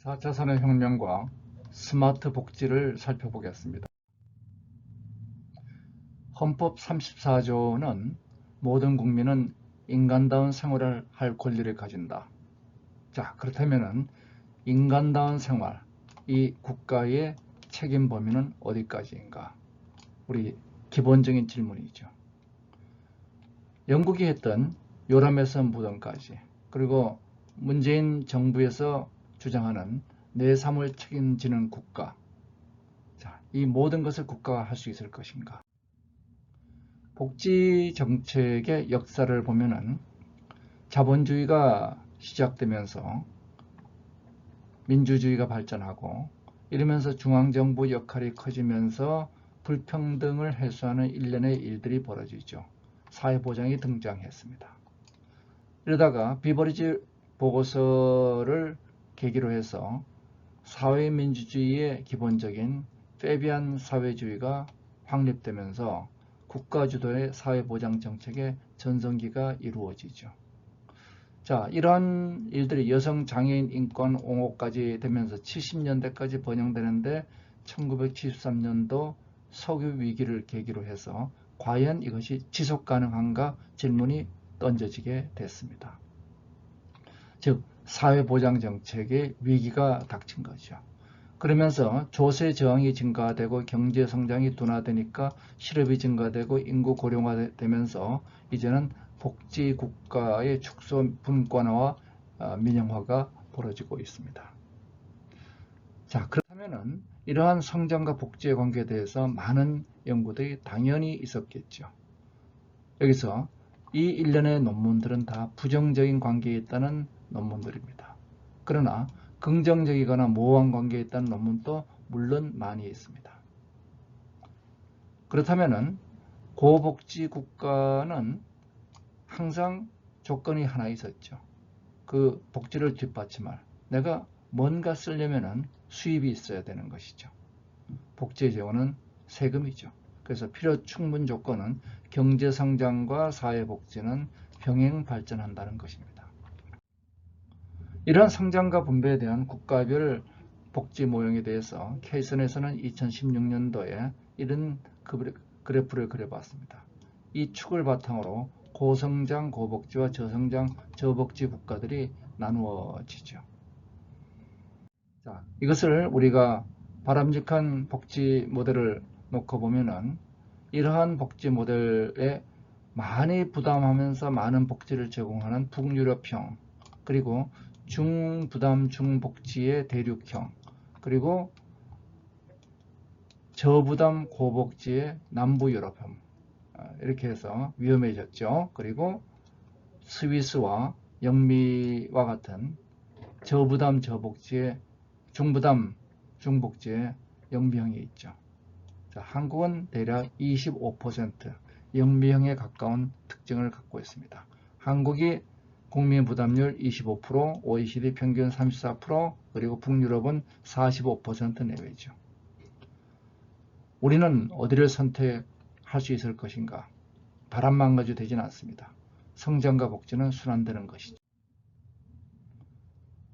4차 산업혁명과 스마트 복지를 살펴보겠습니다. 헌법 34조는 모든 국민은 인간다운 생활을 할 권리를 가진다. 자, 그렇다면 인간다운 생활, 이 국가의 책임 범위는 어디까지인가? 우리 기본적인 질문이죠. 영국이 했던 요람에서 무덤까지, 그리고 문재인 정부에서 주장하는 내 삶을 책임지는 국가. 자, 이 모든 것을 국가가 할 수 있을 것인가? 복지 정책의 역사를 보면은 자본주의가 시작되면서 민주주의가 발전하고 이러면서 중앙정부 역할이 커지면서 불평등을 해소하는 일련의 일들이 벌어지죠. 사회보장이 등장했습니다. 이러다가 비버리지 보고서를 계기로 해서 사회민주주의의 기본적인 페비안 사회주의가 확립되면서 국가주도의 사회보장 정책의 전성기가 이루어지죠. 자, 이러한 일들이 여성 장애인 인권 옹호까지 되면서 70년대까지 번영되는데 1973년도 석유 위기를 계기로 해서 과연 이것이 지속 가능한가 질문이 던져지게 됐습니다. 즉 사회보장 정책의 위기가 닥친 거죠. 그러면서 조세 저항이 증가되고 경제 성장이 둔화되니까 실업이 증가되고 인구 고령화되면서 이제는 복지 국가의 축소 분권화와 민영화가 벌어지고 있습니다. 자, 그렇다면은 이러한 성장과 복지의 관계에 대해서 많은 연구들이 당연히 있었겠죠. 여기서 이 일련의 논문들은 다 부정적인 관계에 있다는 논문들입니다. 그러나 긍정적이거나 모호한 관계에 있다는 논문도 물론 많이 있습니다. 그렇다면 고복지 국가는 항상 조건이 하나 있었죠. 그 복지를 뒷받침할 내가 뭔가 쓰려면 수입이 있어야 되는 것이죠. 복지의 재원은 세금이죠. 그래서 필요 충분 조건은 경제성장과 사회복지는 병행 발전한다는 것입니다. 이러한 성장과 분배에 대한 국가별 복지 모형에 대해서 케이슨에서는 2016년도에 이런 그래프를 그려봤습니다. 이 축을 바탕으로 고성장 고복지와 저성장 저복지 국가들이 나누어지죠. 자, 이것을 우리가 바람직한 복지 모델을 놓고 보면은 이러한 복지 모델에 많이 부담하면서 많은 복지를 제공하는 북유럽형, 그리고 중부담 중복지의 대륙형, 그리고 저부담 고복지의 남부유럽형, 이렇게 해서 위험해졌죠. 그리고 스위스와 영미와 같은 저부담 저복지의 중부담 중복지의 영미형이 있죠. 자, 한국은 대략 25% 영미형에 가까운 특징을 갖고 있습니다. 한국이 국민 부담률 25%, OECD 평균 34%, 그리고 북유럽은 45% 내외죠. 우리는 어디를 선택할 수 있을 것인가? 바람막아주 되지는 않습니다. 성장과 복지는 순환되는 것이죠.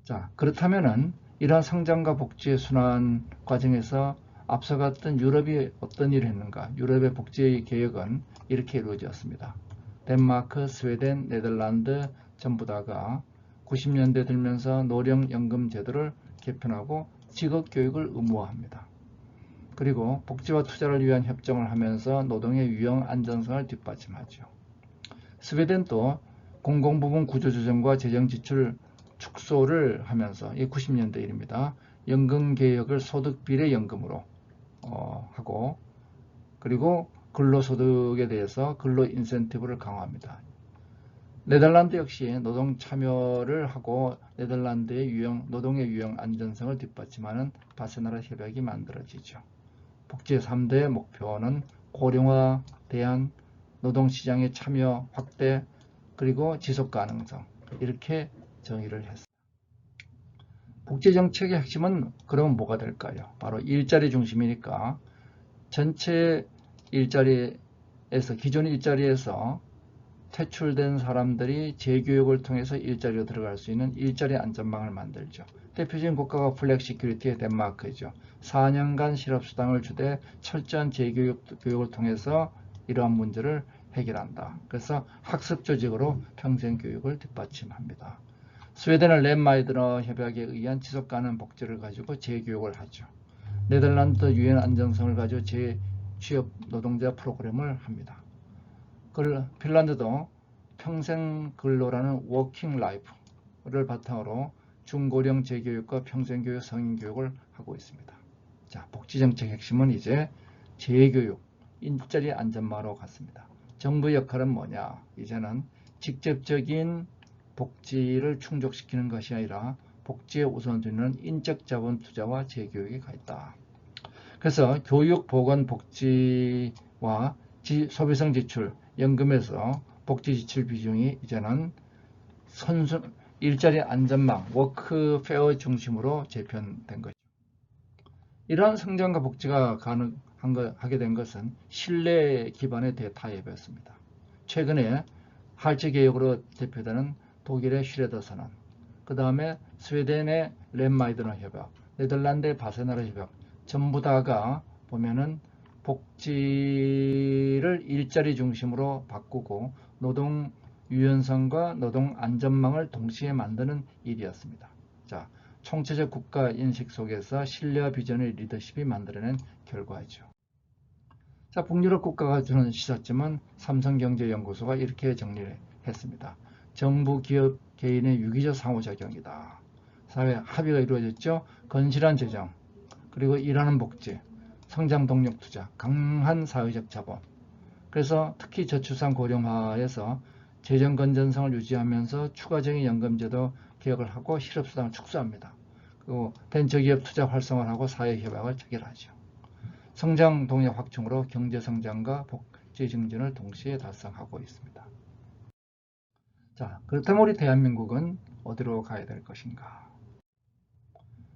자, 그렇다면은 이러한 성장과 복지의 순환 과정에서 앞서갔던 유럽이 어떤 일을 했는가? 유럽의 복지 개혁은 이렇게 이루어졌습니다. 덴마크, 스웨덴, 네덜란드 전부 다가 90년대 들면서 노령연금 제도를 개편하고 직업교육을 의무화합니다. 그리고 복지와 투자를 위한 협정을 하면서 노동의 유형 안전성을 뒷받침하죠. 스웨덴도 공공부문 구조조정과 재정지출 축소를 하면서 이 90년대 일입니다. 연금개혁을 소득비례연금으로 하고, 그리고 근로소득에 대해서 근로 인센티브를 강화합니다. 네덜란드 역시 노동 참여를 하고 네덜란드의 노동의 유형 안전성을 뒷받침하는 바세나라 협약이 만들어지죠. 복지의 3대 목표는 고령화, 대안, 노동시장의 참여 확대, 그리고 지속가능성, 이렇게 정의를 했습니다. 복지정책의 핵심은 그러면 뭐가 될까요? 바로 일자리 중심이니까 전체 일자리에서, 기존 일자리에서 퇴출된 사람들이 재교육을 통해서 일자리로 들어갈 수 있는 일자리 안전망을 만들죠. 대표적인 국가가 플렉시큐리티의 덴마크죠. 4년간 실업수당을 주되 철저한 재교육을 통해서 이러한 문제를 해결한다. 그래서 학습 조직으로 평생교육을 뒷받침합니다. 스웨덴은 랩마이드너 협약에 의한 지속가능 복지를 가지고 재교육을 하죠. 네덜란드 유엔 안정성을 가지고 재취업 노동자 프로그램을 합니다. 핀란드도 평생 근로라는 워킹 라이프를 바탕으로 중고령 재교육과 평생교육, 성인교육을 하고 있습니다. 자, 복지정책 핵심은 이제 재교육, 일자리 안전망으로 갔습니다. 정부 역할은 뭐냐? 이제는 직접적인 복지를 충족시키는 것이 아니라 복지의 우선순위는 인적 자본 투자와 재교육이 가 있다. 그래서 교육, 보건, 복지와 소비성 지출, 연금에서 복지 지출 비중이 이제는 일자리 안전망, 워크페어 중심으로 재편된 것이죠. 이러한 성장과 복지가 하게 된 것은 신뢰 기반의 대타협이었습니다. 최근에 할츠 개혁으로 대표되는 독일의 슈레더 선언, 그 다음에 스웨덴의 렘마이드너 협약, 네덜란드의 바세나르 협약, 전부 다가 보면은 복지를 일자리 중심으로 바꾸고 노동 유연성과 노동 안전망을 동시에 만드는 일이었습니다. 자, 총체적 국가 인식 속에서 신뢰와 비전의 리더십이 만들어낸 결과이죠. 자, 북유럽 국가가 주는 시사점은 삼성경제연구소가 이렇게 정리를 했습니다. 정부, 기업, 개인의 유기적 상호작용이다. 사회 합의가 이루어졌죠. 건실한 재정, 그리고 일하는 복지, 성장 동력 투자, 강한 사회적 자본. 그래서 특히 저출산 고령화에서 재정 건전성을 유지하면서 추가적인 연금제도 개혁을 하고 실업수당을 축소합니다. 그리고 벤처기업 투자 활성화를 하고 사회협약을 체결하죠. 성장 동력 확충으로 경제성장과 복지 증진을 동시에 달성하고 있습니다. 자, 그렇다면 우리 대한민국은 어디로 가야 될 것인가?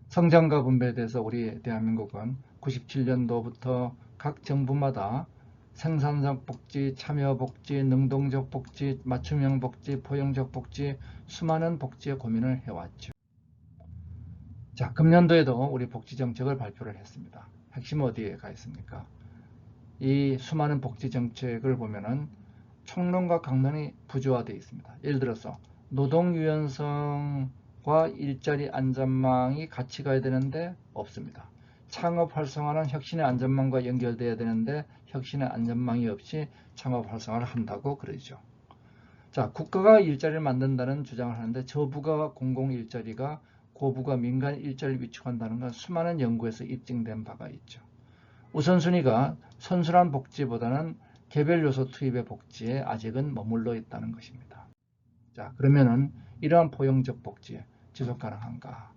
성장과 분배에 대해서 우리 대한민국은 97년도부터 각 정부마다 생산적 복지, 참여 복지, 능동적 복지, 맞춤형 복지, 포용적 복지, 수많은 복지의 고민을 해왔죠. 자, 금년도에도 우리 복지정책을 발표를 했습니다. 핵심은 어디에 가 있습니까? 이 수많은 복지정책을 보면은 총론과 강론이 부조화되어 있습니다. 예를 들어서 노동 유연성과 일자리 안전망이 같이 가야 되는데 없습니다. 창업 활성화는 혁신의 안전망과 연결돼야 되는데 혁신의 안전망이 없이 창업 활성화를 한다고 그러죠. 자, 국가가 일자리를 만든다는 주장을 하는데 저부가 공공 일자리가 고부가 민간 일자리를 위축한다는 건 수많은 연구에서 입증된 바가 있죠. 우선순위가 선순환 복지보다는 개별 요소 투입의 복지에 아직은 머물러 있다는 것입니다. 자, 그러면은 이러한 포용적 복지 지속 가능한가?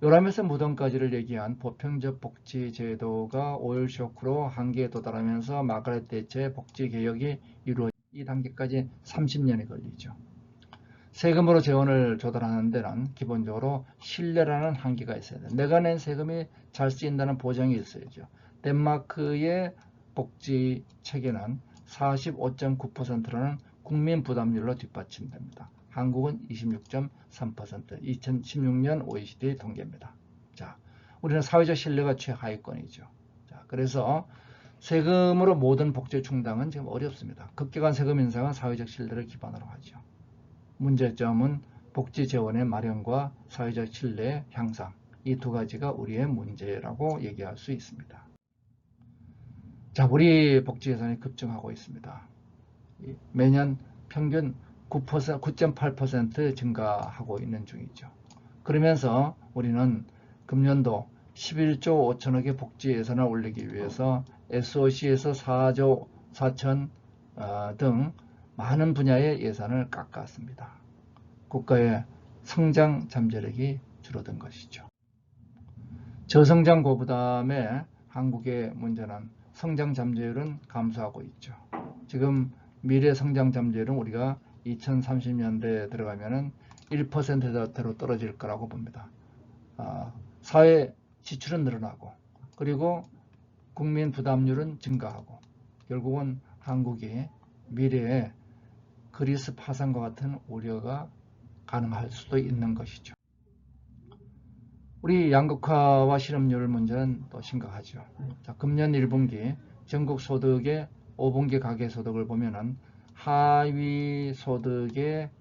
요람에서 무덤까지를 얘기한 보편적 복지 제도가 오일 쇼크로 한계에 도달하면서 마가렛 대처의 복지 개혁이 이루어진 이 단계까지 30년이 걸리죠. 세금으로 재원을 조달하는 데는 기본적으로 신뢰라는 한계가 있어야 돼요. 내가 낸 세금이 잘 쓰인다는 보장이 있어야죠. 덴마크의 복지 체계는 45.9%라는 국민 부담률로 뒷받침됩니다. 한국은 26.3%, 2016년 OECD 통계입니다. 자, 우리는 사회적 신뢰가 최하위권이죠. 자, 그래서 세금으로 모든 복지 충당은 지금 어렵습니다. 급격한 세금 인상은 사회적 신뢰를 기반으로 하죠. 문제점은 복지 재원의 마련과 사회적 신뢰의 향상, 이 두 가지가 우리의 문제라고 얘기할 수 있습니다. 자, 우리 복지 예산이 급증하고 있습니다. 매년 평균 9.8% 증가하고 있는 중이죠. 그러면서 우리는 금년도 11조 5천억의 복지 예산을 올리기 위해서 SOC에서 4조 4천 등 많은 분야의 예산을 깎았습니다. 국가의 성장 잠재력이 줄어든 것이죠. 저성장 고부담의 한국의 문제는 성장 잠재율은 감소하고 있죠. 지금 미래 성장 잠재율은 우리가 2030년대에 들어가면은 1%대로 떨어질 거라고 봅니다. 사회 지출은 늘어나고 그리고 국민 부담률은 증가하고 결국은 한국이 미래에 그리스 파산과 같은 우려가 가능할 수도 있는 것이죠. 우리 양극화와 실업률 문제는 또 심각하죠. 자, 금년 1분기 전국 소득의 5분기 가계소득을 보면은 하위 소득의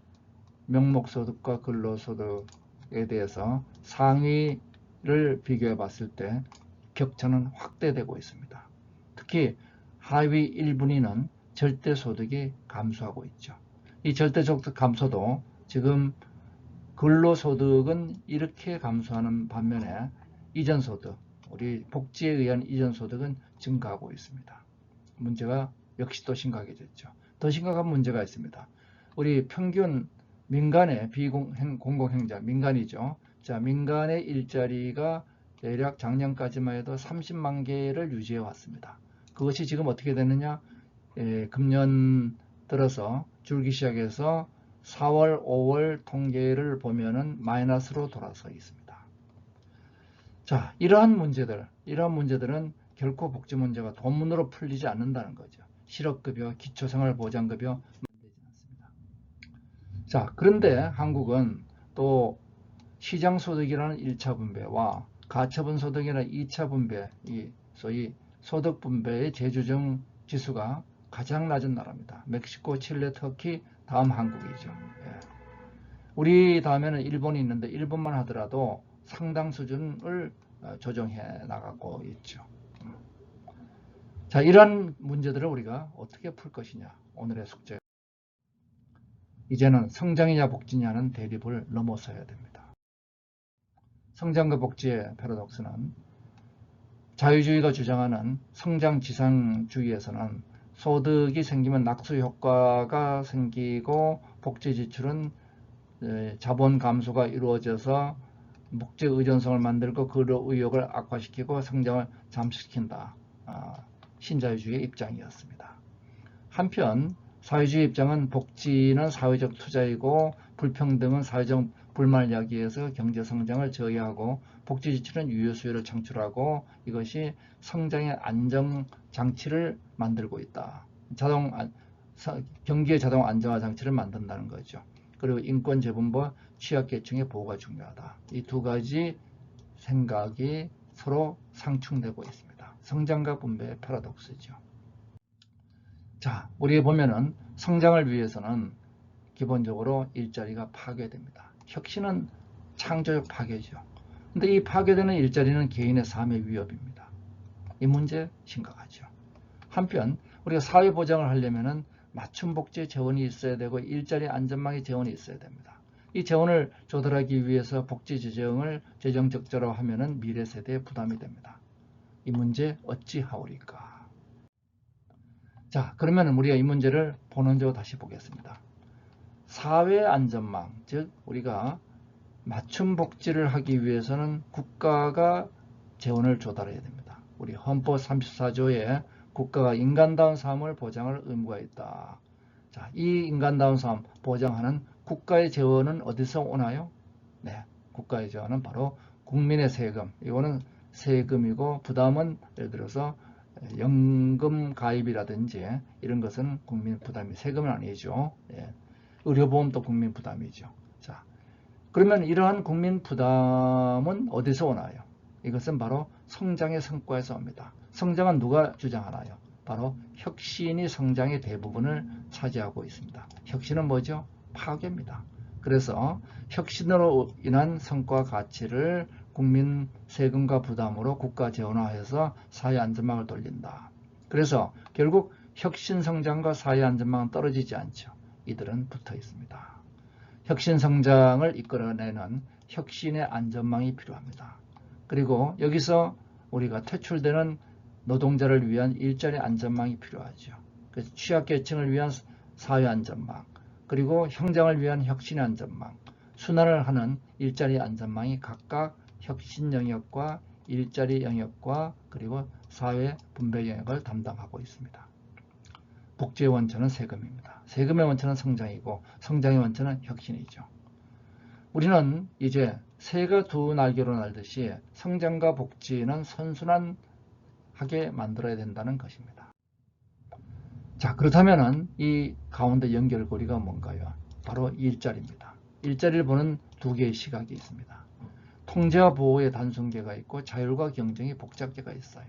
명목소득과 근로소득에 대해서 상위를 비교해 봤을 때 격차는 확대되고 있습니다. 특히 하위 1분위는 절대소득이 감소하고 있죠. 이 절대소득 감소도 지금 근로소득은 이렇게 감소하는 반면에 이전소득, 우리 복지에 의한 이전소득은 증가하고 있습니다. 문제가 역시 또 심각해졌죠. 더 심각한 문제가 있습니다. 우리 평균 민간의 공공행자, 민간이죠. 자, 민간의 일자리가 대략 작년까지만 해도 30만 개를 유지해 왔습니다. 그것이 지금 어떻게 되느냐? 금년 들어서 줄기 시작해서 4월, 5월 통계를 보면은 마이너스로 돌아서 있습니다. 자, 이러한 문제들은 결코 복지 문제가 돈문으로 풀리지 않는다는 거죠. 실업급여, 기초생활보장급여 만들지 않습니다. 자, 그런데 한국은 또 시장소득이라는 1차 분배와 가처분 소득이라는 2차 분배, 이 소위 소득 분배의 재조정 지수가 가장 낮은 나라입니다. 멕시코, 칠레, 터키, 다음 한국이죠. 예. 우리 다음에는 일본이 있는데 일본만 하더라도 상당 수준을 조정해 나가고 있죠. 자, 이런 문제들을 우리가 어떻게 풀 것이냐, 오늘의 숙제. 이제는 성장이냐 복지냐는 대립을 넘어서야 됩니다. 성장과 복지의 패러독스는 자유주의가 주장하는 성장지상주의에서는 소득이 생기면 낙수 효과가 생기고 복지 지출은 자본 감소가 이루어져서 복지 의존성을 만들고 그 의욕을 악화시키고 성장을 잠식시킨다. 신자유주의의 입장이었습니다. 한편 사회주의 입장은 복지는 사회적 투자이고 불평등은 사회적 불만을 야기해서 경제성장을 저해하고 복지 지출은 유효수요를 창출하고 이것이 성장의 안정장치를 만들고 있다. 경기의 자동 안정화 장치를 만든다는 거죠. 그리고 인권 재분과 취약계층의 보호가 중요하다. 이 두 가지 생각이 서로 상충되고 있습니다. 성장과 분배의 패러독스죠. 자, 우리 보면은 성장을 위해서는 기본적으로 일자리가 파괴됩니다. 혁신은 창조적 파괴죠. 근데 이 파괴되는 일자리는 개인의 삶의 위협입니다. 이 문제 심각하죠. 한편 우리가 사회 보장을 하려면은 맞춤 복지 재원이 있어야 되고 일자리 안전망의 재원이 있어야 됩니다. 이 재원을 조달하기 위해서 복지 재정을 재정 적절화하면은 미래 세대에 부담이 됩니다. 이 문제 어찌하오리까? 자, 그러면 우리가 이 문제를 본원적으로 다시 보겠습니다. 사회 안전망, 즉 우리가 맞춤 복지를 하기 위해서는 국가가 재원을 조달해야 됩니다. 우리 헌법 34조에 국가가 인간다운 삶을 보장할 의무가 있다. 자, 이 인간다운 삶 보장하는 국가의 재원은 어디서 오나요? 네, 국가의 재원은 바로 국민의 세금. 이거는 세금이고 부담은 예를 들어서 연금 가입이라든지 이런 것은 국민 부담이 세금은 아니죠. 예. 의료보험도 국민 부담이죠. 자, 그러면 이러한 국민 부담은 어디서 오나요? 이것은 바로 성장의 성과에서 옵니다. 성장은 누가 주장하나요? 바로 혁신이 성장의 대부분을 차지하고 있습니다. 혁신은 뭐죠? 파괴입니다. 그래서 혁신으로 인한 성과 가치를 국민 세금과 부담으로 국가 재원화해서 사회 안전망을 돌린다. 그래서 결국 혁신 성장과 사회 안전망은 떨어지지 않죠. 이들은 붙어 있습니다. 혁신 성장을 이끌어내는 혁신의 안전망이 필요합니다. 그리고 여기서 우리가 퇴출되는 노동자를 위한 일자리 안전망이 필요하죠. 그래서 취약계층을 위한 사회 안전망, 그리고 성장을 위한 혁신의 안전망, 순환을 하는 일자리 안전망이 각각 혁신 영역과 일자리 영역과 그리고 사회 분배 영역을 담당하고 있습니다. 복지의 원천은 세금입니다. 세금의 원천은 성장이고 성장의 원천은 혁신이죠. 우리는 이제 새가 두 날개로 날듯이 성장과 복지는 선순환하게 만들어야 된다는 것입니다. 자, 그렇다면은 이 가운데 연결고리가 뭔가요? 바로 일자리입니다. 일자리를 보는 두 개의 시각이 있습니다. 통제와 보호의 단순계가 있고 자율과 경쟁의 복잡계가 있어요.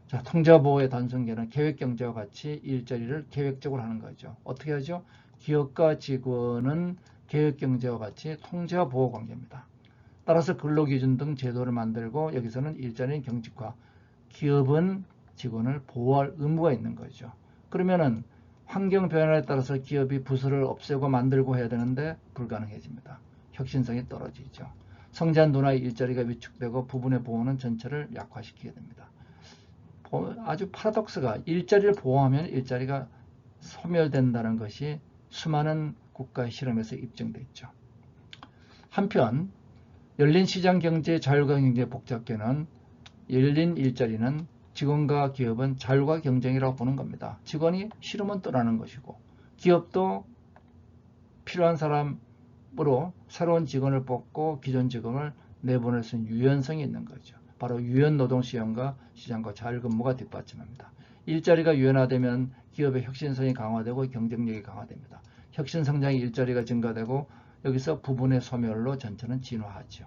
자, 통제와 보호의 단순계는 계획경제와 같이 일자리를 계획적으로 하는 거죠. 어떻게 하죠? 기업과 직원은 계획경제와 같이 통제와 보호 관계입니다. 따라서 근로기준 등 제도를 만들고 여기서는 일자리는 경직화, 기업은 직원을 보호할 의무가 있는 거죠. 그러면은 환경 변화에 따라서 기업이 부서를 없애고 만들고 해야 되는데 불가능해집니다. 혁신성이 떨어지죠. 성장 둔화의 일자리가 위축되고 부분의 보호는 전체를 약화시키게 됩니다. 아주 파라독스가 일자리를 보호하면 일자리가 소멸된다는 것이 수많은 국가의 실험에서 입증돼 있죠. 한편 열린 시장 경제, 자율과 경제 복잡계는 열린 일자리는 직원과 기업은 자율과 경쟁이라고 보는 겁니다. 직원이 싫으면 떠나는 것이고 기업도 필요한 사람으로 새로운 직원을 뽑고 기존 직원을 내보낼 수 있는 유연성이 있는 거죠. 바로 유연 노동 시험과 시장과 자율근무가 뒷받침합니다. 일자리가 유연화되면 기업의 혁신성이 강화되고 경쟁력이 강화됩니다. 혁신성장의 일자리가 증가되고 여기서 부분의 소멸로 전체는 진화하죠.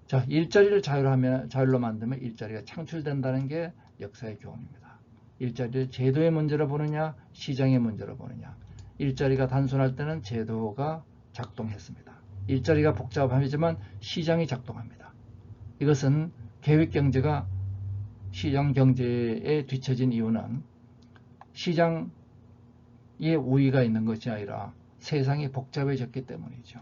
자, 일자리를 자율로 만들면 일자리가 창출된다는 게 역사의 교훈입니다. 일자리를 제도의 문제로 보느냐, 시장의 문제로 보느냐. 일자리가 단순할 때는 제도가 작동했습니다. 일자리가 복잡하지만 시장이 작동합니다. 이것은 계획경제가 시장경제에 뒤처진 이유는 시장에 우위가 있는 것이 아니라 세상이 복잡해졌기 때문이죠.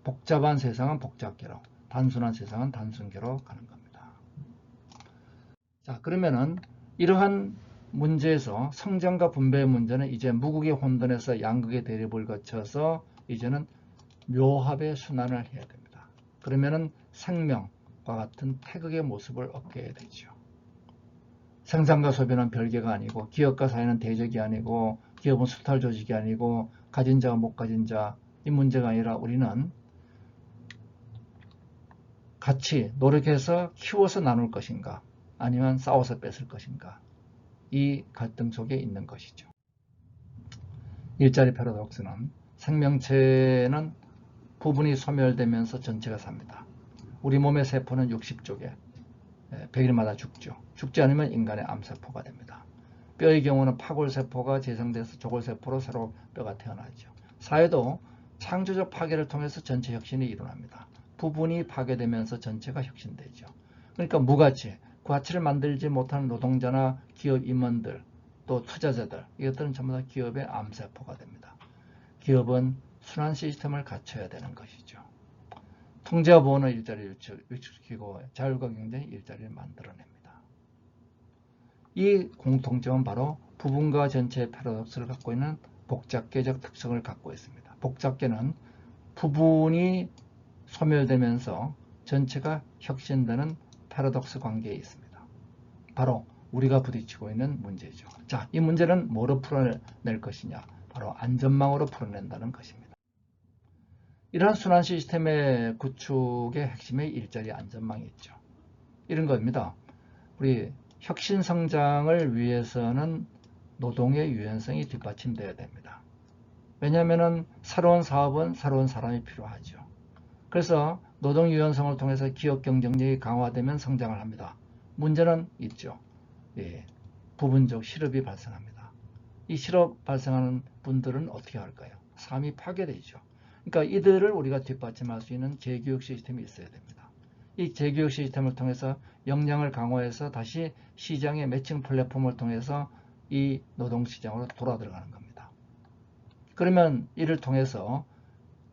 복잡한 세상은 복잡계로, 단순한 세상은 단순계로 가는 겁니다. 자, 그러면은 이러한 문제에서 성장과 분배의 문제는 이제 무극의 혼돈에서 양극의 대립을 거쳐서 이제는 묘합의 순환을 해야 됩니다. 그러면은 생명과 같은 태극의 모습을 얻게 되죠. 생산과 소비는 별개가 아니고 기업과 사회는 대적이 아니고 기업은 수탈 조직이 아니고 가진 자와 못 가진 자 이 문제가 아니라 우리는 같이 노력해서 키워서 나눌 것인가 아니면 싸워서 뺏을 것인가 이 갈등 속에 있는 것이죠. 일자리 패러독스는 생명체는 부분이 소멸되면서 전체가 삽니다. 우리 몸의 세포는 60쪽에 100일마다 죽죠. 죽지 않으면 인간의 암세포가 됩니다. 뼈의 경우는 파골세포가 재생돼서 조골세포로 새로 뼈가 태어나죠. 사회도 창조적 파괴를 통해서 전체 혁신이 일어납니다. 부분이 파괴되면서 전체가 혁신되죠. 그러니까 무가치, 가치를 만들지 못하는 노동자나 기업 임원들, 또 투자자들, 이것들은 전부 다 기업의 암세포가 됩니다. 기업은 순환 시스템을 갖춰야 되는 것이죠. 통제와 보호는 일자리를 위축시키고 자율과 경쟁은 일자리를 만들어냅니다. 이 공통점은 바로 부분과 전체의 패러독스를 갖고 있는 복잡계적 특성을 갖고 있습니다. 복잡계는 부분이 소멸되면서 전체가 혁신되는 패러독스 관계에 있습니다. 바로 우리가 부딪히고 있는 문제죠. 자, 이 문제는 뭐로 풀어낼 것이냐? 바로 안전망으로 풀어낸다는 것입니다. 이러한 순환 시스템의 구축의 핵심에 일자리 안전망이 있죠. 이런 겁니다. 우리 혁신 성장을 위해서는 노동의 유연성이 뒷받침되어야 됩니다. 왜냐하면 새로운 사업은 새로운 사람이 필요하죠. 그래서 노동 유연성을 통해서 기업 경쟁력이 강화되면 성장을 합니다. 문제는 있죠. 부분적 실업이 발생합니다. 이 실업 발생하는 분들은 어떻게 할까요? 삶이 파괴되죠. 그러니까 이들을 우리가 뒷받침할 수 있는 재교육 시스템이 있어야 됩니다. 이 재교육 시스템을 통해서 역량을 강화해서 다시 시장의 매칭 플랫폼을 통해서 이 노동시장으로 돌아 들어가는 겁니다. 그러면 이를 통해서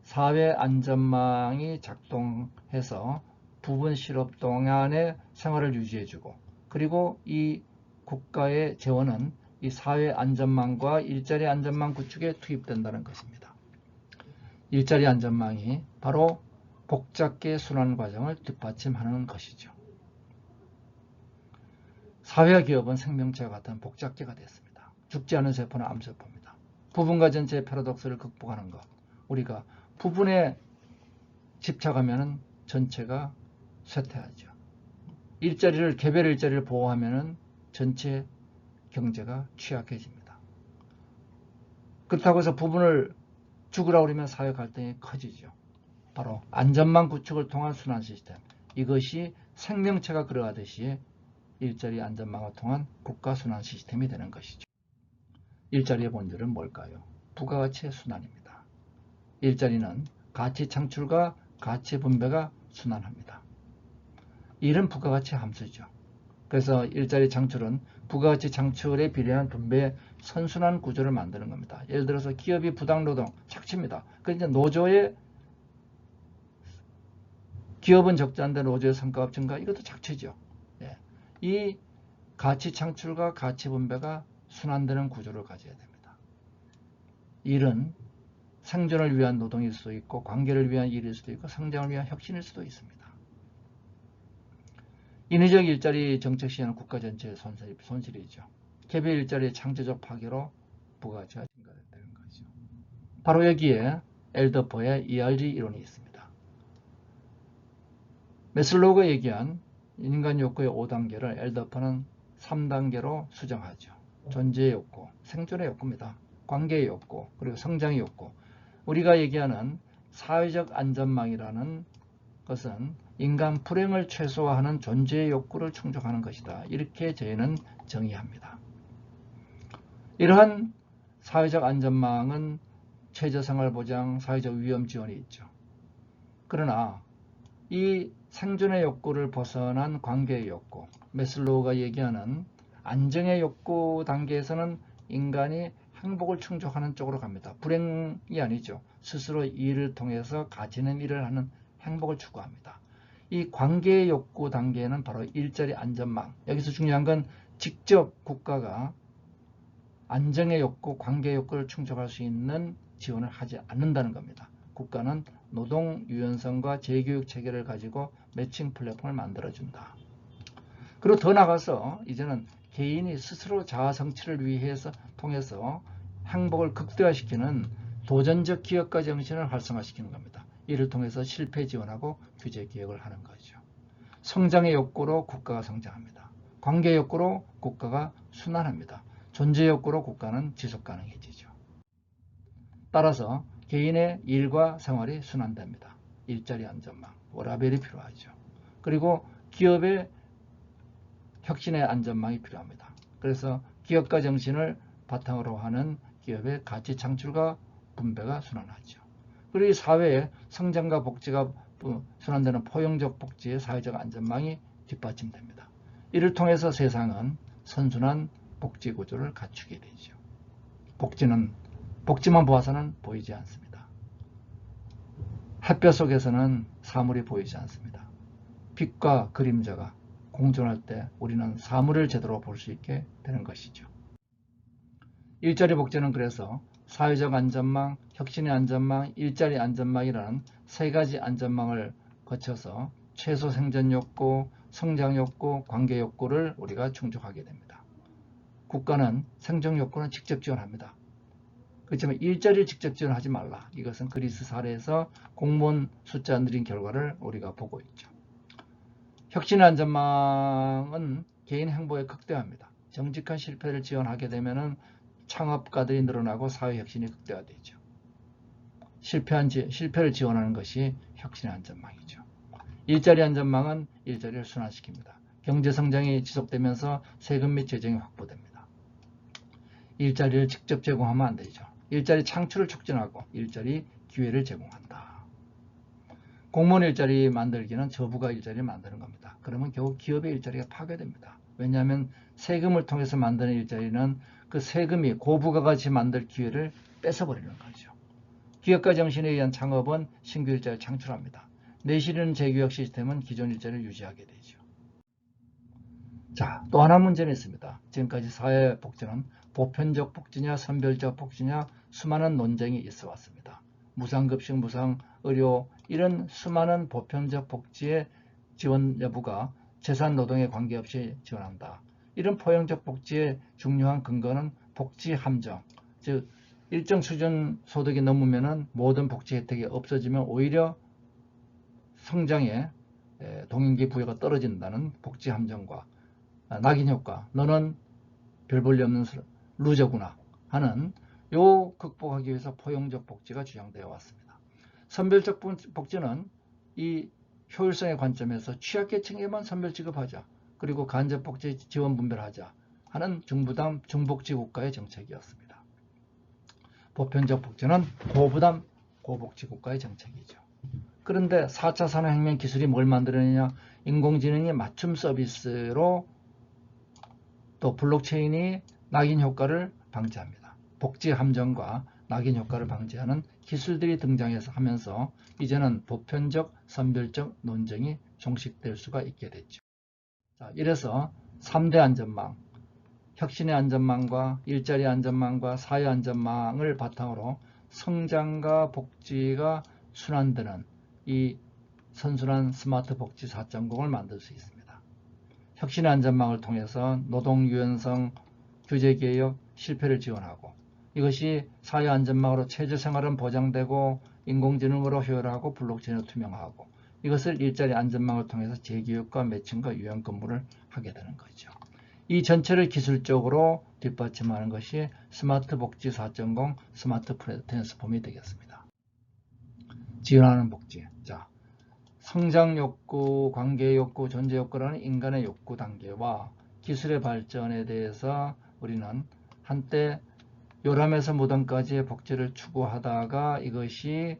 사회 안전망이 작동해서 부분 실업 동안의 생활을 유지해주고 그리고 이 국가의 재원은 이 사회 안전망과 일자리 안전망 구축에 투입된다는 것입니다. 일자리 안전망이 바로 복잡계 순환 과정을 뒷받침하는 것이죠. 사회와 기업은 생명체와 같은 복잡계가 됐습니다. 죽지 않은 세포는 암세포입니다. 부분과 전체의 패러독스를 극복하는 것. 우리가 부분에 집착하면 전체가 쇠퇴하죠. 개별 일자리를 보호하면 전체 경제가 취약해집니다. 그렇다고 해서 부분을 죽으라고 그러면 사회 갈등이 커지죠. 바로 안전망 구축을 통한 순환 시스템. 이것이 생명체가 걸어가듯이 일자리 안전망을 통한 국가 순환 시스템이 되는 것이죠. 일자리의 본질은 뭘까요? 부가가치의 순환입니다. 일자리는 가치 창출과 가치 분배가 순환합니다. 일은 부가가치 함수죠. 그래서 일자리 창출은 부가가치 창출에 비례한 분배의 선순환 구조를 만드는 겁니다. 예를 들어서 기업이 부당노동 착취입니다. 그러니까 노조의 기업은 적자인데 노조의 성과급 증가, 이것도 착취죠. 예. 이 가치 창출과 가치 분배가 순환되는 구조를 가져야 됩니다. 일은 생존을 위한 노동일 수도 있고 관계를 위한 일일 수도 있고 성장을 위한 혁신일 수도 있습니다. 인위적 일자리 정책 시에는 국가 전체의 손실이죠. 개별 일자리의 창조적 파괴로 부가가치가 증가된다는 거죠. 바로 여기에 엘더퍼의 ERG 이론이 있습니다. 메슬로우가 얘기한 인간 욕구의 5단계를 엘더퍼는 3단계로 수정하죠. 존재의 욕구, 생존의 욕구입니다. 관계의 욕구, 그리고 성장의 욕구. 우리가 얘기하는 사회적 안전망이라는 것은 인간 불행을 최소화하는 존재의 욕구를 충족하는 것이다. 이렇게 저희는 정의합니다. 이러한 사회적 안전망은 최저생활보장, 사회적 위험 지원이 있죠. 그러나 이 생존의 욕구를 벗어난 관계의 욕구, 메슬로우가 얘기하는 안정의 욕구 단계에서는 인간이 행복을 충족하는 쪽으로 갑니다. 불행이 아니죠. 스스로 일을 통해서 가치 있는 일을 하는 행복을 추구합니다. 이 관계의 욕구 단계는 바로 일자리 안전망. 여기서 중요한 건 직접 국가가 안정의 욕구, 관계의 욕구를 충족할 수 있는 지원을 하지 않는다는 겁니다. 국가는 노동 유연성과 재교육 체계를 가지고 매칭 플랫폼을 만들어준다. 그리고 더 나가서 이제는 개인이 스스로 자아 성취를 위해서 통해서 행복을 극대화시키는 도전적 기업가 정신을 활성화시키는 겁니다. 이를 통해서 실패 지원하고 규제 기획을 하는 거죠. 성장의 욕구로 국가가 성장합니다. 관계 욕구로 국가가 순환합니다. 존재 욕구로 국가는 지속 가능해지죠. 따라서 개인의 일과 생활이 순환됩니다. 일자리 안전망, 워라밸이 필요하죠. 그리고 기업의 혁신의 안전망이 필요합니다. 그래서 기업가 정신을 바탕으로 하는 기업의 가치 창출과 분배가 순환하죠. 그리고 이 사회의 성장과 복지가 순환되는 포용적 복지의 사회적 안전망이 뒷받침됩니다. 이를 통해서 세상은 선순환 복지 구조를 갖추게 되죠. 복지만 보아서는 보이지 않습니다. 햇볕 속에서는 사물이 보이지 않습니다. 빛과 그림자가 공존할 때 우리는 사물을 제대로 볼 수 있게 되는 것이죠. 일자리 복지는 그래서 사회적 안전망, 혁신의 안전망, 일자리 안전망이라는 세 가지 안전망을 거쳐서 최소 생존 욕구, 성장 욕구, 관계 욕구를 우리가 충족하게 됩니다. 국가는 생존 욕구는 직접 지원합니다. 그렇지만 일자리를 직접 지원하지 말라. 이것은 그리스 사례에서 공무원 숫자 늘린 결과를 우리가 보고 있죠. 혁신의 안전망은 개인 행복에 극대화합니다. 정직한 실패를 지원하게 되면 창업가들이 늘어나고 사회혁신이 극대화되죠. 실패를 지원하는 것이 혁신의 안전망이죠. 일자리 안전망은 일자리를 순환시킵니다. 경제성장이 지속되면서 세금 및 재정이 확보됩니다. 일자리를 직접 제공하면 안 되죠. 일자리 창출을 촉진하고 일자리 기회를 제공한다. 공무원 일자리 만들기는 저부가 일자리를 만드는 겁니다. 그러면 결국 기업의 일자리가 파괴됩니다. 왜냐하면 세금을 통해서 만드는 일자리는 그 세금이 고부가가치 만들 기회를 뺏어버리는 거죠. 기업가 정신에 의한 창업은 신규 일자리를 창출합니다. 내실은 재교육 시스템은 기존 일자리를 유지하게 되죠. 자, 또 하나 문제는 있습니다. 지금까지 사회복지는 보편적 복지냐 선별적 복지냐 수많은 논쟁이 있어 왔습니다. 무상급식, 무상의료 이런 수많은 보편적 복지의 지원 여부가 재산노동에 관계없이 지원한다. 이런 포용적 복지의 중요한 근거는 복지 함정, 즉 일정 수준 소득이 넘으면 모든 복지 혜택이 없어지면 오히려 성장에 동인기 부여가 떨어진다는 복지 함정과 낙인 효과, 너는 별 볼 일 없는 루저구나 하는 요 극복하기 위해서 포용적 복지가 주장되어 왔습니다. 선별적 복지는 이 효율성의 관점에서 취약계층에만 선별 지급하자, 그리고 간접복지 지원 분별하자 하는 중부담 중복지 국가의 정책이었습니다. 보편적 복지는 고부담 고복지 국가의 정책이죠. 그런데 4차 산업혁명 기술이 뭘 만들어내냐? 인공지능이 맞춤 서비스로 또 블록체인이 낙인 효과를 방지합니다. 복지 함정과 낙인 효과를 방지하는 기술들이 등장해서 하면서 이제는 보편적 선별적 논쟁이 종식될 수가 있게 됐죠. 자, 이래서 3대 안전망, 혁신의 안전망과 일자리 안전망과 사회 안전망을 바탕으로 성장과 복지가 순환되는 이 선순환 스마트 복지 4.0을 만들 수 있습니다. 혁신의 안전망을 통해서 노동 유연성 규제개혁 실패를 지원하고, 이것이 사회 안전망으로 체제생활은 보장되고 인공지능으로 효율하고 블록체인으로 투명하고, 이것을 일자리 안전망을 통해서 재교육과 매칭과 유연근무를 하게 되는 거죠. 이 전체를 기술적으로 뒷받침하는 것이 스마트 복지 4.0 스마트 트랜스폼이 되겠습니다. 지원하는 복지. 자, 성장 욕구, 관계 욕구, 존재 욕구라는 인간의 욕구 단계와 기술의 발전에 대해서 우리는 한때 요람에서 무덤까지의 복지를 추구하다가 이것이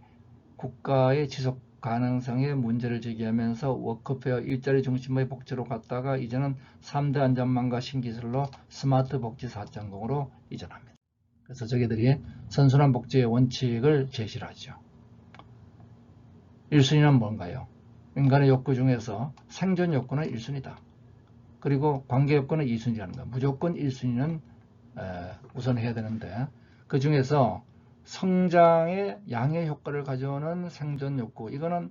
국가의 지속 가능성에 문제를 제기하면서 워크페어 일자리 중심의 복지로 갔다가 이제는 3대 안전망과 신기술로 스마트 복지 4.0으로 이전합니다. 그래서 저희들이 선순환 복지의 원칙을 제시를 하죠. 1순위는 뭔가요? 인간의 욕구 중에서 생존 욕구는 1순위다. 그리고 관계 욕구는 2순위라는 거. 무조건 1순위는 우선해야 되는데, 그 중에서 성장의 양의 효과를 가져오는 생존 욕구, 이거는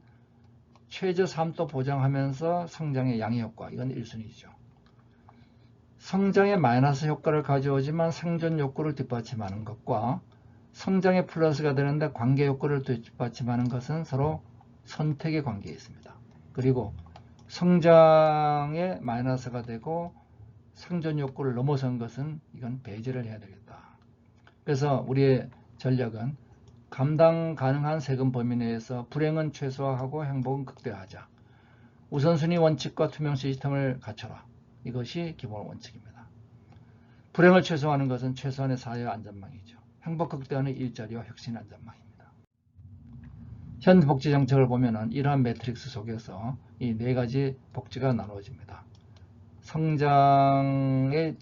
최저 삶도 보장하면서 성장의 양의 효과, 이건 1순위죠. 성장의 마이너스 효과를 가져오지만 생존 욕구를 뒷받침하는 것과 성장의 플러스가 되는데 관계 욕구를 뒷받침하는 것은 서로 선택의 관계에 있습니다. 그리고 성장의 마이너스가 되고 생존 욕구를 넘어선 것은 이건 배제를 해야 되겠다. 그래서 우리의 전략은 감당 가능한 세금 범위 내에서 불행은 최소화하고 행복은 극대화하자. 우선순위 원칙과 투명 시스템을 갖춰라. 이것이 기본 원칙입니다. 불행을 최소화하는 것은 최소한의 사회 안전망이죠. 행복 극대화는 일자리와 혁신 안전망입니다. 현 복지 정책을 보면은 이러한 매트릭스 속에서 이 네 가지 복지가 나누어집니다. 성장의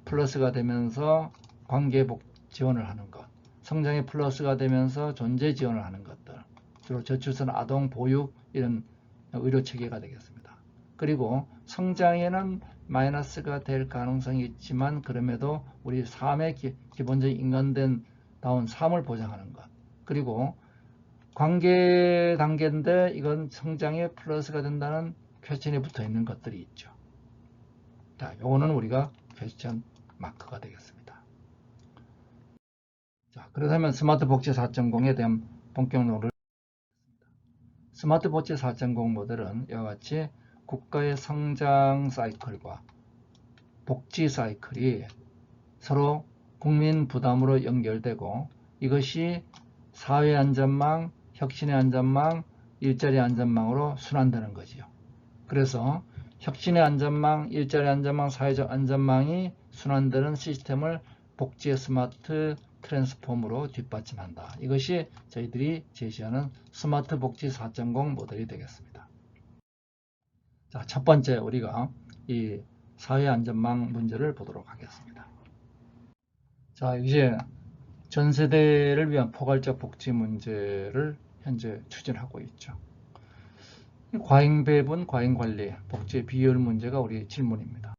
플러스가 되면서 관계 지원을 하는 것, 성장의 플러스가 되면서 존재 지원을 하는 것들, 주로 저출산, 아동, 보육 이런 의료 체계가 되겠습니다. 그리고 성장에는 마이너스가 될 가능성이 있지만 그럼에도 우리 삶의 기본적인 인간된 다운 삶을 보장하는 것, 그리고 관계 단계인데 이건 성장에 플러스가 된다는 퀘스천이 붙어 있는 것들이 있죠. 자, 요거는 우리가 퀘스천 마크가 되겠습니다. 자, 그렇다면 스마트 복지 4.0에 대한 본격 논의를 스마트 복지 4.0 모델은 이와 같이 국가의 성장 사이클과 복지 사이클이 서로 국민 부담으로 연결되고 이것이 사회 안전망, 혁신의 안전망, 일자리 안전망으로 순환되는 거지요. 그래서 혁신의 안전망, 일자리 안전망, 사회적 안전망이 순환되는 시스템을 복지의 스마트 트랜스폼으로 뒷받침한다. 이것이 저희들이 제시하는 스마트 복지 4.0 모델이 되겠습니다. 자, 첫 번째 우리가 이 사회 안전망 문제를 보도록 하겠습니다. 자, 이제 전 세대를 위한 포괄적 복지 문제를 현재 추진하고 있죠. 과잉배분, 과잉관리, 복지의 비효율 문제가 우리의 질문입니다.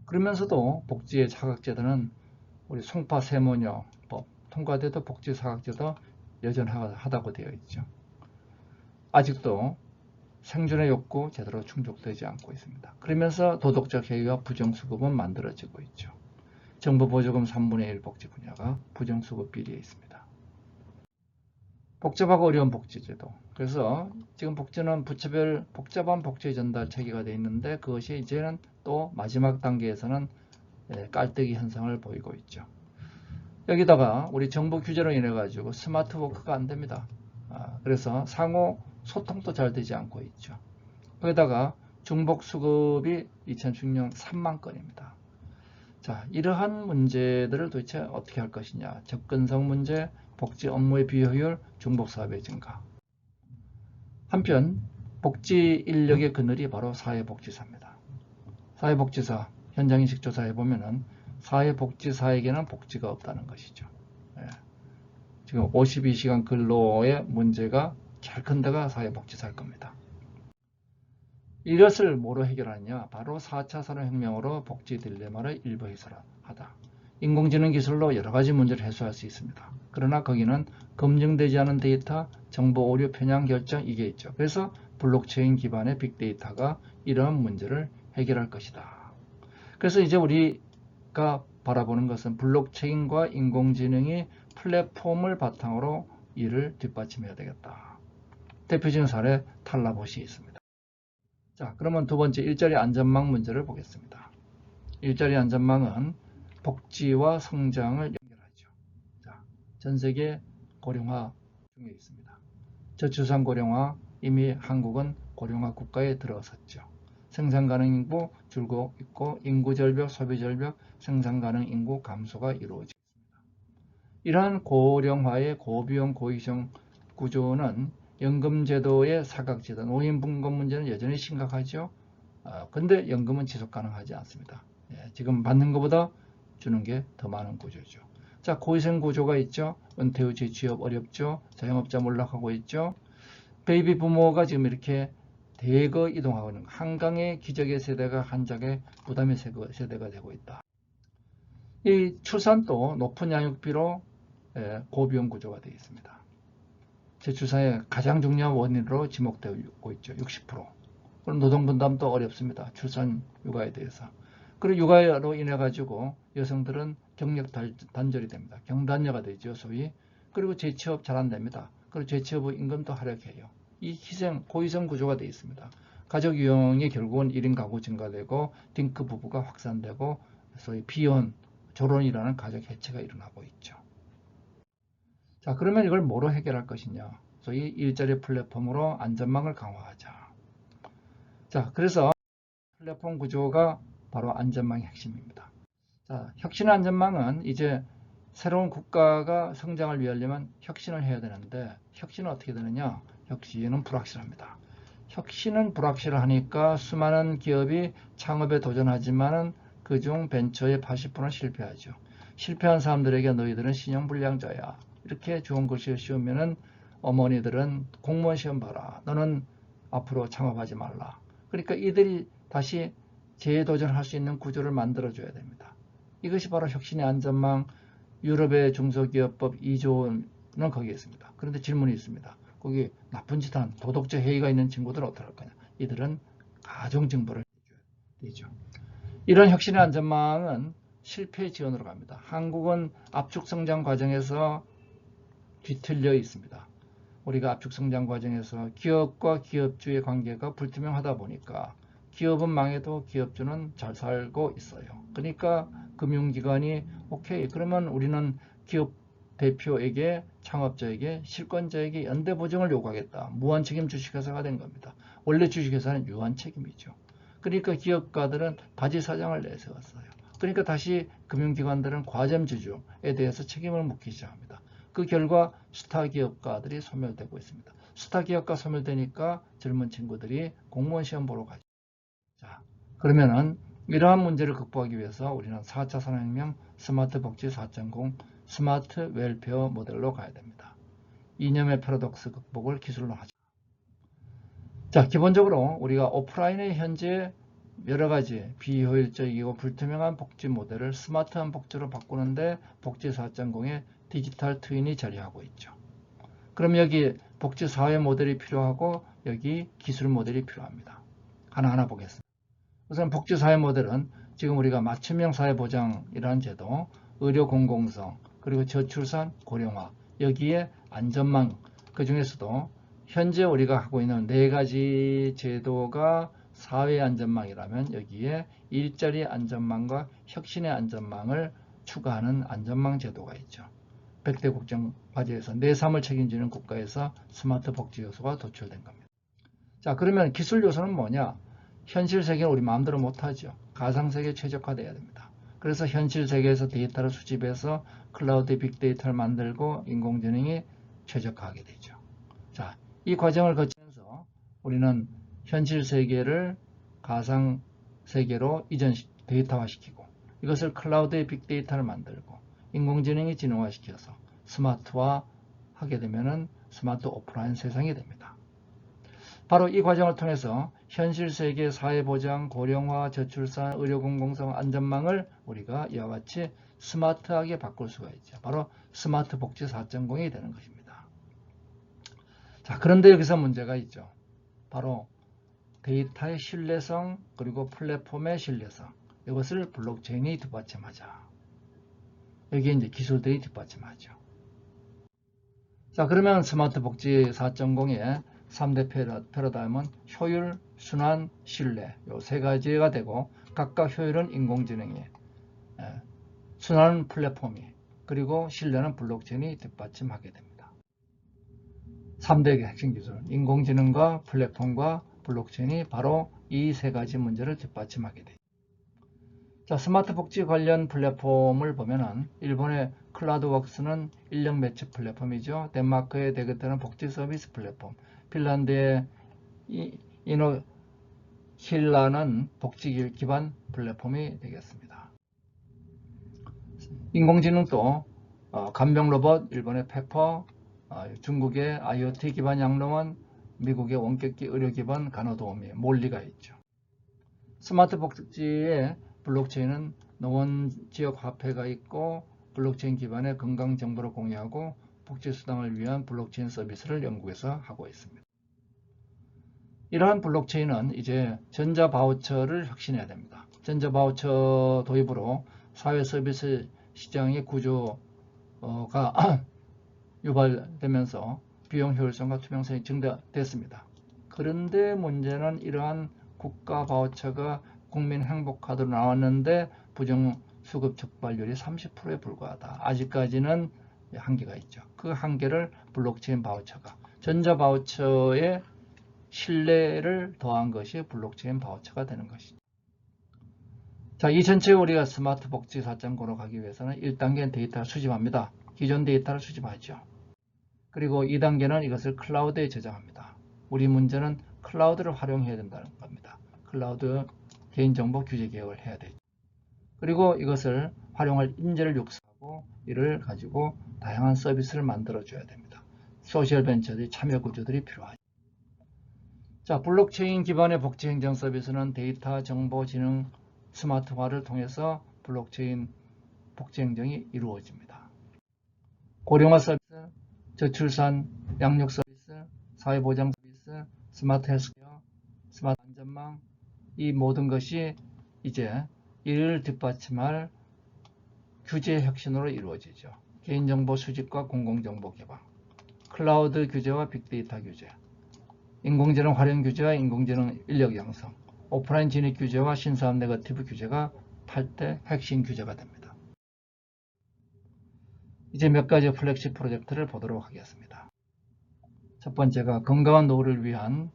그러면서도 복지의 사각제도는 우리 송파 세모녀법 통과돼도 복지 사각제도 여전하다고 되어 있죠. 아직도 생존의 욕구 제대로 충족되지 않고 있습니다. 그러면서 도덕적 해이와 부정수급은 만들어지고 있죠. 정부 보조금 3분의 1 복지 분야가 부정수급 비리에 있습니다. 복잡하고 어려운 복지제도. 그래서 지금 복지는 부처별 복잡한 복지 전달 체계가 되어 있는데 그것이 이제는 또 마지막 단계에서는 깔때기 현상을 보이고 있죠. 여기다가 우리 정부 규제로 인해 가지고 스마트 워크가 안 됩니다. 그래서 상호 소통도 잘 되지 않고 있죠. 거기다가 중복 수급이 2016년 3만 건입니다. 자, 이러한 문제들을 도대체 어떻게 할 것이냐. 접근성 문제, 복지 업무의 비효율, 중복 사업의 증가. 한편 복지 인력의 그늘이 바로 사회복지사입니다. 사회복지사 현장인식 조사해 보면은 사회복지사에게는 복지가 없다는 것이죠. 지금 52시간 근로의 문제가 제일 큰 데가 사회복지사일 겁니다. 이것을 뭐로 해결하느냐? 바로 4차 산업혁명으로 복지 딜레마를 일부 해소하다. 인공지능 기술로 여러 가지 문제를 해소할 수 있습니다. 그러나 거기는 검증되지 않은 데이터, 정보 오류 편향 결정 이게 있죠. 그래서 블록체인 기반의 빅데이터가 이러한 문제를 해결할 것이다. 그래서 이제 우리가 바라보는 것은 블록체인과 인공지능이 플랫폼을 바탕으로 이를 뒷받침해야 되겠다. 대표적인 사례 탈라봇이 있습니다. 자, 그러면 두 번째 일자리 안전망 문제를 보겠습니다. 일자리 안전망은 복지와 성장을 연결하죠. 자, 전 세계 고령화 중에 있습니다. 저출산 고령화, 이미 한국은 고령화 국가에 들어섰죠. 생산 가능 인구 줄고 있고 인구 절벽, 소비 절벽, 생산 가능 인구 감소가 이루어지고 있습니다. 이러한 고령화의 고비용 고위험 구조는 연금제도의 사각지대, 노인분급 문제는 여전히 심각하죠. 근데 연금은 지속 가능하지 않습니다. 지금 받는 것보다 주는 게 더 많은 구조죠. 자, 고위생 구조가 있죠. 은퇴 후 재취업 어렵죠. 자영업자 몰락하고 있죠. 베이비 부모가 지금 이렇게 대거 이동하고 있는 한강의 기적의 세대가 한작의 부담의 세대가 되고 있다. 이 출산도 높은 양육비로 고비용 구조가 되어 있습니다. 저출산의 가장 중요한 원인으로 지목되고 있죠. 60%. 그럼 노동분담도 어렵습니다. 출산 육아에 대해서. 그리고 육아로 인해 가지고 여성들은 경력 단절이 됩니다. 경단녀가 되죠, 소위. 그리고 재취업 잘 안 됩니다. 그리고 재취업 후 임금도 하락해요. 이 희생, 고위성 구조가 되어 있습니다. 가족 유형이 결국은 1인 가구 증가되고 딩크 부부가 확산되고 소위 비혼, 조론이라는 가족 해체가 일어나고 있죠. 자, 그러면 이걸 뭐로 해결할 것이냐? 소위 일자리 플랫폼으로 안전망을 강화하자. 자, 그래서 플랫폼 구조가 바로 안전망의 핵심입니다. 자, 혁신 안전망은 이제 새로운 국가가 성장을 위하려면 혁신을 해야 되는데 혁신은 어떻게 되느냐? 혁신은 불확실합니다. 혁신은 불확실하니까 수많은 기업이 창업에 도전하지만은 그중 벤처의 80%는 실패하죠. 실패한 사람들에게 너희들은 신용불량자야. 이렇게 좋은 글씨를 씌우면은 어머니들은 공무원 시험 봐라. 너는 앞으로 창업하지 말라. 그러니까 이들이 다시 재도전할 수 있는 구조를 만들어줘야 됩니다. 이것이 바로 혁신의 안전망, 유럽의 중소기업법 2조는 거기에 있습니다. 그런데 질문이 있습니다. 거기 나쁜 짓 한 도덕적 해이가 있는 친구들은 어떻게 할 거냐. 이들은 가정징벌을 해줘야 되죠. 이런 혁신의 안전망은 실패 지원으로 갑니다. 한국은 압축성장 과정에서 뒤틀려 있습니다. 우리가 압축성장 과정에서 기업과 기업주의 관계가 불투명하다 보니까 기업은 망해도 기업주는 잘 살고 있어요. 그러니까 금융기관이 오케이 그러면 우리는 기업 대표에게 창업자에게 실권자에게 연대보증을 요구하겠다. 무한책임 주식회사가 된 겁니다. 원래 주식회사는 유한책임이죠. 그러니까 기업가들은 바지사장을 내세웠어요. 그러니까 다시 금융기관들은 과점주주에 대해서 책임을 묻기 시작합니다. 그 결과 스타 기업가들이 소멸되고 있습니다. 스타 기업가 소멸되니까 젊은 친구들이 공무원 시험 보러 가죠. 자, 그러면은 이러한 문제를 극복하기 위해서 우리는 4차 산업혁명 스마트 복지 4.0 스마트 웰페어 모델로 가야 됩니다. 이념의 패러독스 극복을 기술로 하죠. 자, 기본적으로 우리가 오프라인의 현재 여러 가지 비효율적이고 불투명한 복지 모델을 스마트한 복지로 바꾸는데 복지 4.0의 디지털 트윈이 자리하고 있죠. 그럼 여기 복지 사회 모델이 필요하고 여기 기술 모델이 필요합니다. 하나하나 보겠습니다. 우선 복지 사회 모델은 지금 우리가 맞춤형 사회보장이라는 제도, 의료 공공성, 그리고 저출산, 고령화, 여기에 안전망, 그 중에서도 현재 우리가 하고 있는 4가지 제도가 사회 안전망이라면 여기에 일자리 안전망과 혁신의 안전망을 추가하는 안전망 제도가 있죠. 100대 국정 과제에서 내 삶을 책임지는 국가에서 스마트 복지 요소가 도출된 겁니다. 자, 그러면 기술 요소는 뭐냐? 현실 세계는 우리 마음대로 못하죠. 가상 세계에 최적화돼야 됩니다. 그래서 현실 세계에서 데이터를 수집해서 클라우드 빅데이터를 만들고 인공지능이 최적화하게 되죠. 자, 이 과정을 거치면서 우리는 현실 세계를 가상 세계로 데이터화시키고 이것을 클라우드의 빅데이터를 만들고 인공지능이 진화시켜서 스마트화하게 되면은 스마트 오프라인 세상이 됩니다. 바로 이 과정을 통해서 현실 세계 사회보장, 고령화, 저출산, 의료공공성, 안전망을 우리가 이와 같이 스마트하게 바꿀 수가 있죠. 바로 스마트 복지 4.0이 되는 것입니다. 자, 그런데 여기서 문제가 있죠. 바로 데이터의 신뢰성 그리고 플랫폼의 신뢰성, 이것을 블록체인이 뒷받침하자. 여기에 이제 기술들이 뒷받침하죠. 자, 그러면 스마트 복지 4.0의 3대 패러다임은 효율, 순환, 신뢰, 이 세 가지가 되고 각각 효율은 인공지능이, 순환은 플랫폼이, 그리고 신뢰는 블록체인이 뒷받침하게 됩니다. 3대의 핵심 기술, 인공지능과 플랫폼과 블록체인이 바로 이 세 가지 문제를 뒷받침하게 됩니다. 자, 스마트 복지 관련 플랫폼을 보면은 일본의 클라우드웍스는 인력 매치 플랫폼이죠. 덴마크의 데그트는 복지 서비스 플랫폼, 핀란드의 이노힐라는 복지 기반 플랫폼이 되겠습니다. 인공지능도 간병 로봇, 일본의 페퍼, 중국의 IoT 기반 양로원, 미국의 원격기 의료 기반 간호도우미, 몰리가 있죠. 스마트 복지의 블록체인은 농원 지역 화폐가 있고 블록체인 기반의 건강 정보를 공유하고 복지 수당을 위한 블록체인 서비스를 연구해서 하고 있습니다. 이러한 블록체인은 이제 전자 바우처를 혁신해야 됩니다. 전자 바우처 도입으로 사회 서비스 시장의 구조가 유발되면서 비용 효율성과 투명성이 증대됐습니다. 그런데 문제는 이러한 국가 바우처가 국민 행복카드로 나왔는데 부정수급 적발률이 30%에 불과하다. 아직까지는 한계가 있죠. 그 한계를 블록체인 바우처가, 전자 바우처의 신뢰를 더한 것이 블록체인 바우처가 되는 것이죠. 자, 이 전체 우리가 스마트 복지 4.0으로 가기 위해서는 1단계는 데이터를 수집합니다. 기존 데이터를 수집하죠. 그리고 2단계는 이것을 클라우드에 저장합니다. 우리 문제는 클라우드를 활용해야 된다는 겁니다. 클라우드 개인정보 규제 개혁을 해야 되죠. 그리고 이것을 활용할 인재를 육성하고 이를 가지고 다양한 서비스를 만들어줘야 됩니다. 소셜 벤처들이 참여 구조들이 필요하죠. 자, 블록체인 기반의 복지 행정 서비스는 데이터, 정보, 지능, 스마트화를 통해서 블록체인 복지 행정이 이루어집니다. 고령화 서비스, 저출산, 양육 서비스, 사회보장 서비스, 스마트 헬스케어, 스마트 안전망, 이 모든 것이 이제 이를 뒷받침할 규제 혁신으로 이루어지죠. 개인정보 수집과 공공정보 개방, 클라우드 규제와 빅데이터 규제, 인공지능 활용 규제와 인공지능 인력 양성, 오프라인 진입 규제와 신사업 네거티브 규제가 8대 핵심 규제가 됩니다. 이제 몇 가지 플렉시 프로젝트를 보도록 하겠습니다. 첫 번째가 건강한 노후를 위한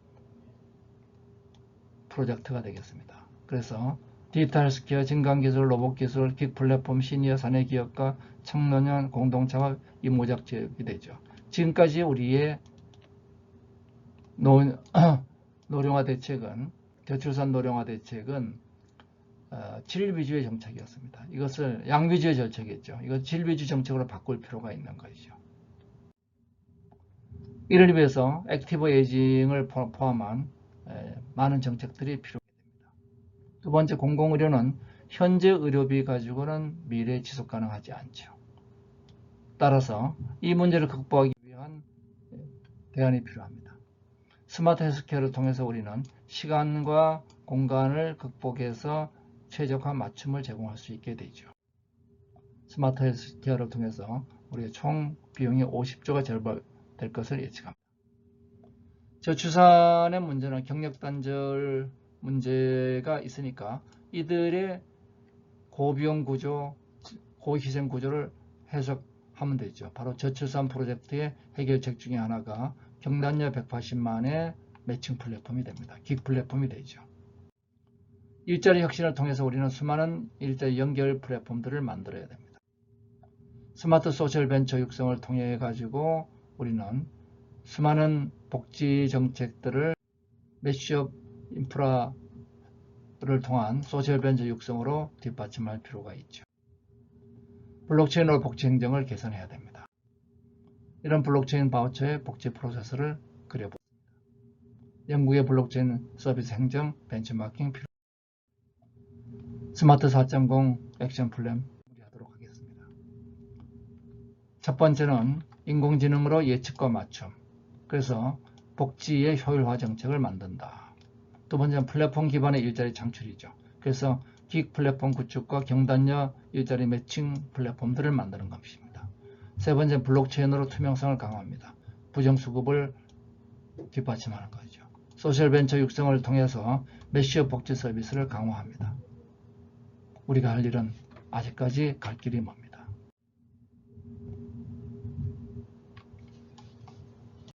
프로젝트가 되겠습니다. 그래서 디지털 헬스케어, 진강기술, 로봇기술, 빅플랫폼, 시니어 사내 기업과 청소년 공동창업 이모작 지역이 되죠. 지금까지 우리의 노령화 대책은, 저출산 노령화 대책은 질 위주의 정책이었습니다. 이것을 양 위주의 정책이었죠. 이것 질 위주 정책으로 바꿀 필요가 있는 것이죠. 이를 위해서 액티브 에이징을 포함한 많은 정책들이 필요합니다. 두 번째, 공공의료는 현재 의료비 가지고는 미래에 지속 가능하지 않죠. 따라서 이 문제를 극복하기 위한 대안이 필요합니다. 스마트 헬스케어를 통해서 우리는 시간과 공간을 극복해서 최적화 맞춤을 제공할 수 있게 되죠. 스마트 헬스케어를 통해서 우리의 총 비용이 50조가 절감될 것을 예측합니다. 저출산의 문제는 경력 단절 문제가 있으니까 이들의 고비용 구조, 그 희생 구조를 해석하면 되죠. 바로 저출산 프로젝트의 해결책 중에 하나가 경단녀 180만의 매칭 플랫폼이 됩니다. 긱 플랫폼이 되죠. 일자리 혁신을 통해서 우리는 수많은 일자리 연결 플랫폼들을 만들어야 됩니다. 스마트 소셜 벤처 육성을 통해 가지고 우리는 수많은 복지 정책들을 매시업 인프라를 통한 소셜 벤처 육성으로 뒷받침할 필요가 있죠. 블록체인으로 복지 행정을 개선해야 됩니다. 이런 블록체인 바우처의 복지 프로세스를 그려보겠습니다. 영국의 블록체인 서비스 행정 벤치마킹 필요. 스마트 4.0 액션 플랜 하도록 하겠습니다. 첫 번째는 인공지능으로 예측과 맞춤. 그래서 복지의 효율화 정책을 만든다. 두 번째는 플랫폼 기반의 일자리 창출이죠. 그래서 긱 플랫폼 구축과 경단녀 일자리 매칭 플랫폼들을 만드는 것입니다. 세 번째는 블록체인으로 투명성을 강화합니다. 부정수급을 뒷받침하는 거죠. 소셜벤처 육성을 통해서 매시업 복지 서비스를 강화합니다. 우리가 할 일은 아직까지 갈 길이 멉니다.